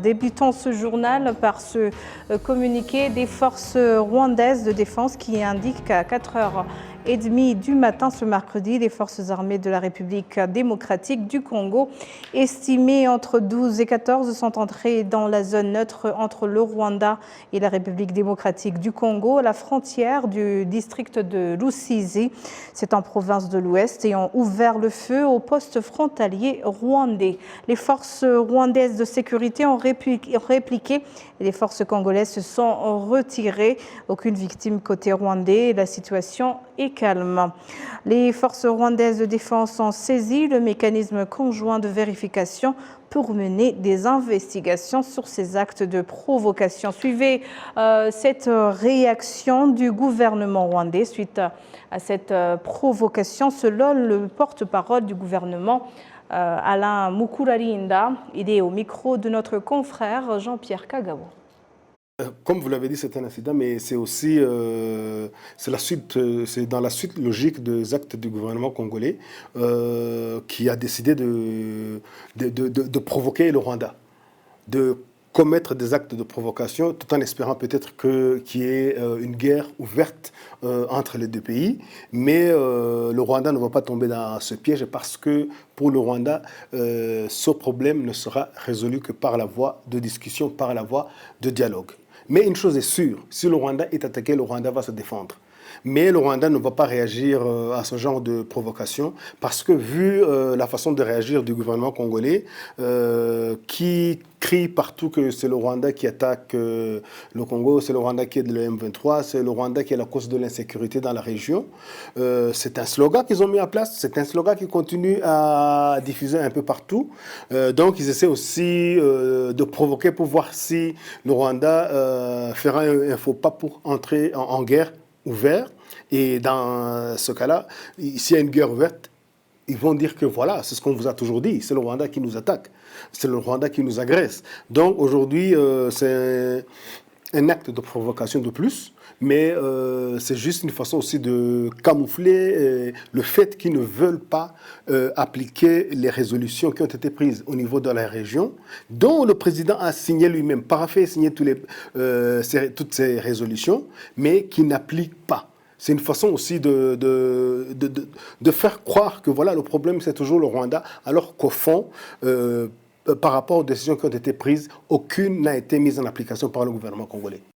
Débutons ce journal par ce communiqué des forces rwandaises de défense qui indique qu'à 4h30 du matin ce mercredi, les forces armées de la République démocratique du Congo, estimées entre 12 et 14, sont entrées dans la zone neutre entre le Rwanda et la République démocratique du Congo, à la frontière du district de Rusizi, c'est en province de l'Ouest, et ont ouvert le feu au poste frontalier rwandais. Les forces rwandaises de sécurité ont répliqué et les forces congolaises se sont retirées. Aucune victime côté rwandais. La situation est calme. Les forces rwandaises de défense ont saisi le mécanisme conjoint de vérification pour mener des investigations sur ces actes de provocation. Suivez cette réaction du gouvernement rwandais suite à cette provocation. Selon le porte-parole du gouvernement, Alain Mukurarinda, il est au micro de notre confrère Jean-Pierre Kagabo. Comme vous l'avez dit, c'est un incident, mais c'est aussi c'est dans la suite logique des actes du gouvernement congolais qui a décidé de provoquer le Rwanda, de commettre des actes de provocation, tout en espérant peut-être qu'il y ait une guerre ouverte entre les deux pays. Mais le Rwanda ne va pas tomber dans ce piège parce que pour le Rwanda, ce problème ne sera résolu que par la voie de discussion, par la voie de dialogue. Mais une chose est sûre, si le Rwanda est attaqué, le Rwanda va se défendre. Mais le Rwanda ne va pas réagir à ce genre de provocation parce que vu la façon de réagir du gouvernement congolais qui crie partout que c'est le Rwanda qui attaque le Congo, c'est le Rwanda qui est de le M23, c'est le Rwanda qui est la cause de l'insécurité dans la région. C'est un slogan qu'ils ont mis en place, c'est un slogan qui continue à diffuser un peu partout. Donc ils essaient aussi de provoquer pour voir si le Rwanda fera un faux pas pour entrer en guerre ouvert. Et dans ce cas-là, s'il y a une guerre ouverte, ils vont dire que voilà, c'est ce qu'on vous a toujours dit, c'est le Rwanda qui nous attaque, c'est le Rwanda qui nous agresse. Donc aujourd'hui, c'est un acte de provocation de plus, mais c'est juste une façon aussi de camoufler le fait qu'ils ne veulent pas appliquer les résolutions qui ont été prises au niveau de la région, dont le président a signé lui-même, paraphé, signé toutes ces résolutions, mais qui n'appliquent pas. C'est une façon aussi de faire croire que voilà, le problème c'est toujours le Rwanda, alors qu'au fond, par rapport aux décisions qui ont été prises, aucune n'a été mise en application par le gouvernement congolais.